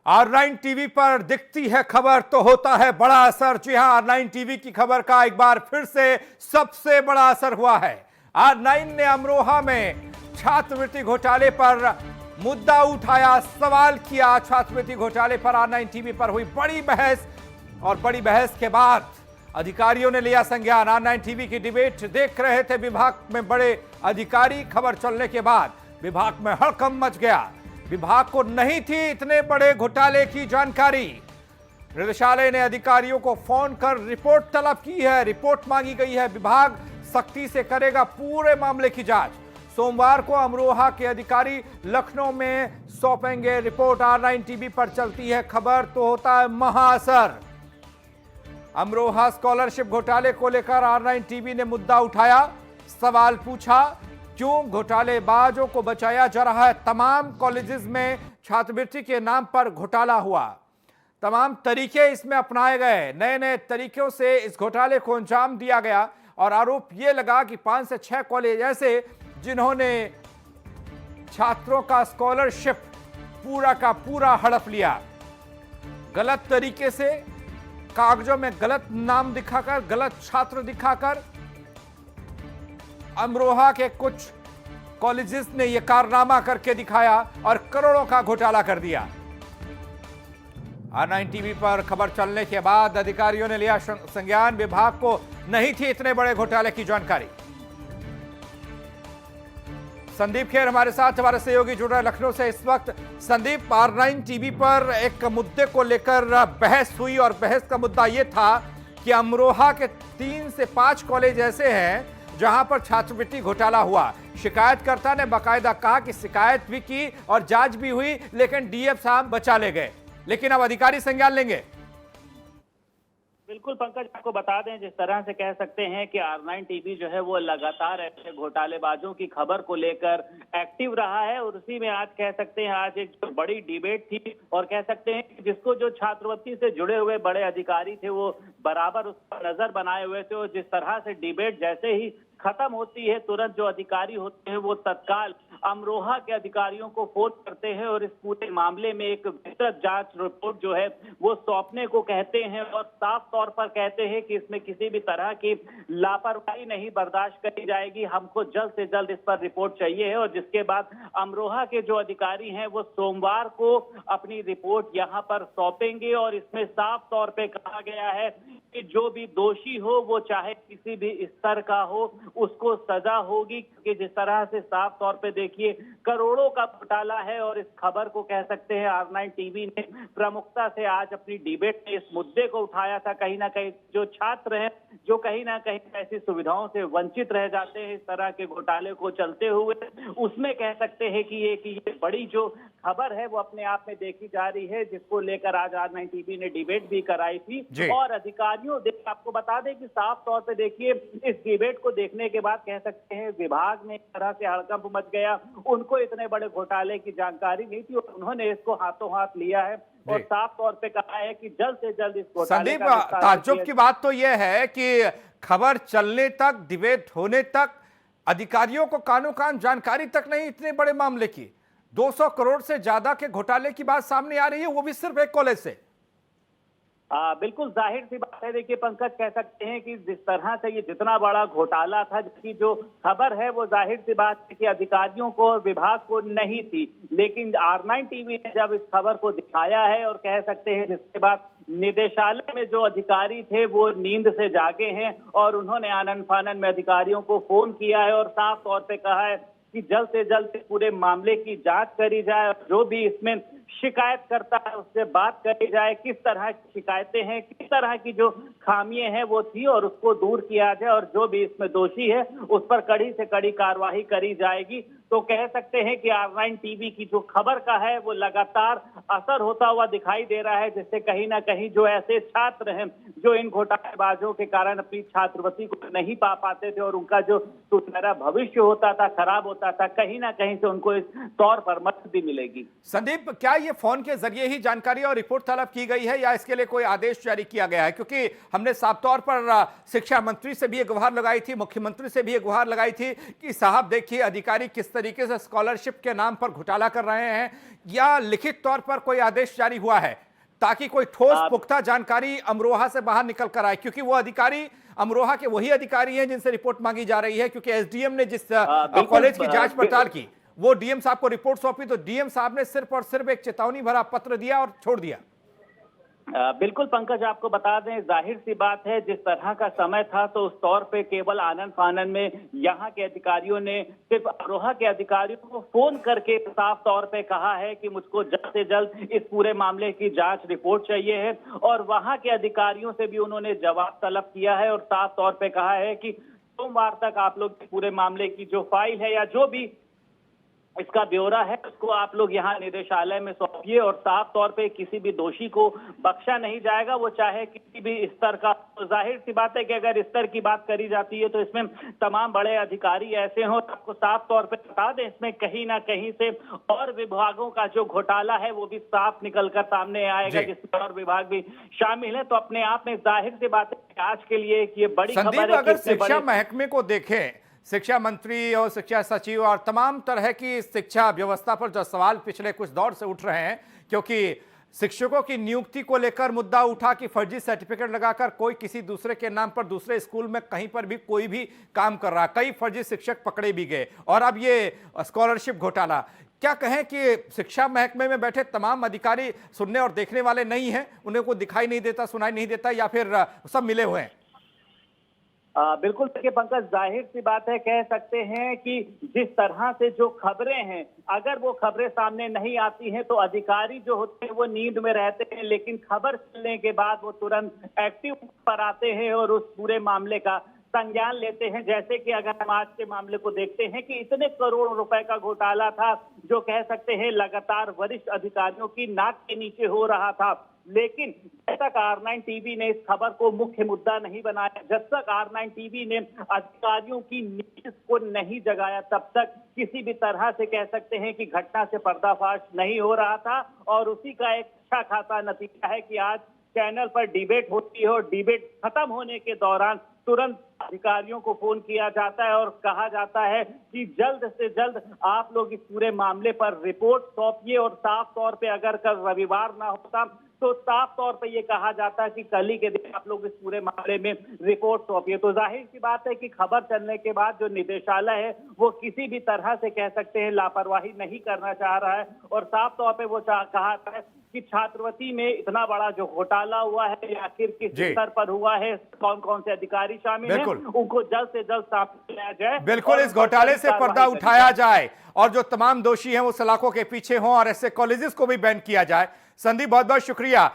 R9 TV पर दिखती है खबर तो होता है बड़ा असर। जी हां, R9 टीवी की खबर का एक बार फिर से सबसे बड़ा असर हुआ है। R9 ने अमरोहा में छात्रवृत्ति घोटाले पर मुद्दा उठाया, सवाल किया। छात्रवृत्ति घोटाले पर R9 टीवी पर हुई बड़ी बहस और बड़ी बहस के बाद अधिकारियों ने लिया संज्ञान। R9 टीवी की डिबेट देख रहे थे विभाग में बड़े अधिकारी। खबर चलने के बाद विभाग में हड़कंप मच गया। विभाग को नहीं थी इतने बड़े घोटाले की जानकारी। निदेशालय ने अधिकारियों को फोन कर रिपोर्ट तलब की है, रिपोर्ट मांगी गई है। विभाग सख्ती से करेगा पूरे मामले की जांच। सोमवार को अमरोहा के अधिकारी लखनऊ में सौंपेंगे रिपोर्ट। R9 टीवी पर चलती है खबर तो होता है महाअसर। अमरोहा स्कॉलरशिप घोटाले को लेकर R9 टीवी ने मुद्दा उठाया, सवाल पूछा, क्यों घोटालेबाजों को बचाया जा रहा है। तमाम कॉलेजेस में छात्रवृत्ति के नाम पर घोटाला हुआ, तमाम तरीके इसमें अपनाए गए, नए नए तरीकों से इस घोटाले को अंजाम दिया गया। और आरोप यह लगा कि 5 से 6 कॉलेज ऐसे जिन्होंने छात्रों का स्कॉलरशिप पूरा का पूरा हड़प लिया, गलत तरीके से कागजों में गलत नाम दिखाकर, गलत छात्र दिखाकर। अमरोहा के कुछ कॉलेजेस ने यह कारनामा करके दिखाया और करोड़ों का घोटाला कर दिया। R9 टीवी पर खबर चलने के बाद अधिकारियों ने लिया संज्ञान। विभाग को नहीं थी इतने बड़े घोटाले की जानकारी। संदीप खेर हमारे साथ, हमारे सहयोगी जुड़ रहे लखनऊ से इस वक्त। संदीप, R9 टीवी पर एक मुद्दे को लेकर बहस हुई और बहस का मुद्दा यह था कि अमरोहा के 3 से 5 कॉलेज ऐसे हैं जहां पर छात्रवृत्ति घोटाला हुआ। शिकायतकर्ता ने बाकायदा कहा कि शिकायत भी की और जांच भी हुई, लेकिन डीएफ साहब बचा ले गए। लेकिन अब अधिकारी संज्ञान लेंगे। बिल्कुल पंकज, आपको बता दें, जिस तरह से कह सकते हैं कि R9 टीवी जो है वो लगातार ऐसे घोटालेबाजों की खबर को लेकर एक्टिव रहा है और उसी में आज कह सकते हैं आज एक बड़ी डिबेट थी। और कह सकते हैं कि जिसको जो छात्रवृत्ति से जुड़े हुए बड़े अधिकारी थे वो बराबर उस पर नजर बनाए हुए थे। और जिस तरह से डिबेट जैसे ही खत्म होती है, तुरंत जो अधिकारी होते हैं वो तत्काल अमरोहा के अधिकारियों को फोन करते हैं और इस पूरे मामले में एक विस्तृत जांच रिपोर्ट जो है वो सौंपने को कहते हैं। और साफ तौर पर कहते हैं कि इसमें किसी भी तरह की लापरवाही नहीं बर्दाश्त करी जाएगी, हमको जल्द से जल्द इस पर रिपोर्ट चाहिए है। और जिसके बाद अमरोहा के जो अधिकारी हैं वो सोमवार को अपनी रिपोर्ट यहाँ पर सौंपेंगे। और इसमें साफ तौर पर कहा गया है कि जो भी दोषी हो वो चाहे किसी भी स्तर का हो उसको सजा होगी, क्योंकि जिस तरह से साफ तौर पे देखिए करोड़ों का घोटाला है। और इस खबर को कह सकते हैं R9 टीवी ने प्रमुखता से आज अपनी डिबेट में इस मुद्दे को उठाया था। कहीं ना कहीं जो छात्र हैं जो कहीं ना कहीं ऐसी सुविधाओं से वंचित रह जाते हैं इस तरह के घोटाले को चलते हुए, उसमें कह सकते हैं कि ये बड़ी जो खबर है वो अपने आप में देखी जा रही है, जिसको लेकर आज R9 टीवी ने डिबेट भी कराई थी। और अधिकारियों आपको बता दें कि साफ तौर पे देखिए इस डिबेट को देखने के बाद कह सकते हैं विभाग में एक तरह से हड़कंप मच गया। उनको इतने बड़े घोटाले की जानकारी नहीं थी और उन्होंने इसको हाथों हाथ लिया है और साफ तौर पे कहा है कि जल्द से जल्द इस घोटाले संदीप, ताज्जुब की बात तो यह है कि खबर चलने तक, डिबेट होने तक अधिकारियों को कानो कान जानकारी तक नहीं इतने बड़े मामले की। 200 करोड़ से ज्यादा के घोटाले की बात सामने आ रही है, वो भी सिर्फ एक कॉलेज से। बिल्कुल जाहिर सी बात है। देखिए पंकज, कह सकते हैं कि जिस तरह से ये जितना बड़ा घोटाला था, जिसकी जो खबर है वो जाहिर सी बात है कि अधिकारियों को और विभाग को नहीं थी, लेकिन R9 टीवी ने जब इस खबर को दिखाया है और कह सकते हैं जिसके बाद निदेशालय में जो अधिकारी थे वो नींद से जागे हैं और उन्होंने आनन फानन में अधिकारियों को फोन किया है और साफ तौर पे कहा है कि जल्द से जल्द पूरे मामले की जांच करी जाए। जो भी इसमें शिकायत करता है उससे बात करी जाए, किस तरह की शिकायतें हैं, किस तरह की जो खामियां हैं वो थी और उसको दूर किया जाए। और जो भी इसमें दोषी है उस पर कड़ी से कड़ी कार्रवाई करी जाएगी। तो कह सकते हैं कि R9 टीवी की जो खबर का है वो लगातार असर होता हुआ दिखाई दे रहा है, जिससे कहीं ना कहीं जो ऐसे छात्र हैं जो इन घोटालेबाजों के कारण अपनी छात्रवृत्ति को नहीं पा पाते थे और उनका जो सुनहरा भविष्य होता था, खराब होता था, कहीं ना कहीं से उनको इस तौर पर मदद भी मिलेगी। संदीप, क्या ये फोन के जरिए ही जानकारी और रिपोर्ट तलब की गई है या इसके लिए कोई आदेश जारी किया गया है? क्योंकि हमने साफ तौर पर शिक्षा मंत्री से भी एक गुहार लगाई थी, मुख्यमंत्री से भी एक गुहार लगाई थी कि साहब देखिए अधिकारी किस तरीके से स्कॉलरशिप के नाम पर घोटाला कर रहे हैं, या लिखित तौर पर कोई आदेश जारी हुआ है ताकि कोई ठोस पुख्ता जानकारी अमरोहा से बाहर निकल कर आए? क्योंकि वो अधिकारी अमरोहा के वही अधिकारी हैं जिनसे रिपोर्ट मांगी जा रही है, क्योंकि एसडीएम ने जिस कॉलेज की जांच पड़ताल की वो डीएम साहब को रिपोर्ट सौंपी, तो डीएम साहब ने सिर्फ और सिर्फ एक चेतावनी भरा पत्र दिया और छोड़ दिया। बिल्कुल पंकज, आपको बता दें, जाहिर सी बात है, जिस तरह का समय था तो उस तौर पे केवल आनंद फानन में यहाँ के अधिकारियों ने सिर्फ अमरोहा के अधिकारियों को फोन करके साफ तौर पे कहा है कि मुझको जल्द से जल्द इस पूरे मामले की जांच रिपोर्ट चाहिए है, और वहां के अधिकारियों से भी उन्होंने जवाब तलब किया है और साफ तौर पे कहा है कि सोमवार तक आप लोग पूरे मामले की जो फाइल है या जो भी इसका ब्यौरा है उसको आप लोग यहाँ निदेशालय में सौंपिए, और साफ तौर पे किसी भी दोषी को बख्शा नहीं जाएगा, वो चाहे किसी भी स्तर का। तो जाहिर सी बात है कि अगर स्तर की बात करी जाती है तो इसमें तमाम बड़े अधिकारी ऐसे हों, आपको साफ तौर पे बता दें, इसमें कहीं ना कहीं से और विभागों का जो घोटाला है वो भी साफ निकल कर सामने आएगा, जिसमें और विभाग भी शामिल है। तो अपने आप में जाहिर सी बात है आज के लिए ये बड़ी खबर है। अगर शिक्षा महकमे को देखें, शिक्षा मंत्री और शिक्षा सचिव और तमाम तरह की शिक्षा व्यवस्था पर जो सवाल पिछले कुछ दौर से उठ रहे हैं, क्योंकि शिक्षकों की नियुक्ति को लेकर मुद्दा उठा कि फर्जी सर्टिफिकेट लगाकर कोई किसी दूसरे के नाम पर दूसरे स्कूल में कहीं पर भी कोई भी काम कर रहा, कई फर्जी शिक्षक पकड़े भी गए, और अब ये स्कॉलरशिप घोटाला। क्या कहें कि शिक्षा महकमे में बैठे तमाम अधिकारी सुनने और देखने वाले नहीं हैं, उन्हें कोई दिखाई नहीं देता, सुनाई नहीं देता, या फिर सब मिले हुए हैं? बिल्कुल देखिए पंकज, जाहिर सी बात है, कह सकते हैं कि जिस तरह से जो खबरें हैं, अगर वो खबरें सामने नहीं आती हैं तो अधिकारी जो होते हैं वो नींद में रहते हैं, लेकिन खबर चलने के बाद वो तुरंत एक्टिव पर आते हैं और उस पूरे मामले का संज्ञान लेते हैं। जैसे कि अगर हम आज के मामले को देखते हैं कि इतने करोड़ रुपए का घोटाला था जो कह सकते हैं लगातार वरिष्ठ अधिकारियों की नाक के नीचे हो रहा था, लेकिन जब तक R9 टीवी ने इस खबर को मुख्य मुद्दा नहीं बनाया, जब तक R9 टीवी ने अधिकारियों की नींद को नहीं जगाया, तब तक किसी भी तरह से कह सकते हैं कि घटना से पर्दाफाश नहीं हो रहा था। और उसी का एक अच्छा खासा नतीजा है कि आज चैनल पर डिबेट होती है और डिबेट खत्म होने के दौरान तुरंत अधिकारियों को फोन किया जाता है और कहा जाता है कि जल्द से जल्द आप लोग इस पूरे मामले पर रिपोर्ट सौंपिए, और साफ तौर पे अगर कल रविवार ना होता तो साफ तौर पे ये कहा जाता है कि कल ही के दिन आप लोग इस पूरे मामले में रिपोर्ट सौंपिए। तो जाहिर सी बात है कि खबर चलने के बाद जो निदेशालय है वो किसी भी तरह से कह सकते हैं लापरवाही नहीं करना चाह रहा है, और साफ तौर पे वो कहा है कि छात्रवृत्ति में इतना बड़ा जो घोटाला हुआ है आखिर किस स्तर पर हुआ है, कौन कौन से अधिकारी शामिल हैं, उनको जल्द से जल्द सामने लाया जाए। बिल्कुल, इस घोटाले से पर्दा उठाया जाए और जो तमाम दोषी हैं वो सलाखों के पीछे हों और ऐसे कॉलेजेस को भी बैन किया जाए। संदीप, बहुत बहुत शुक्रिया।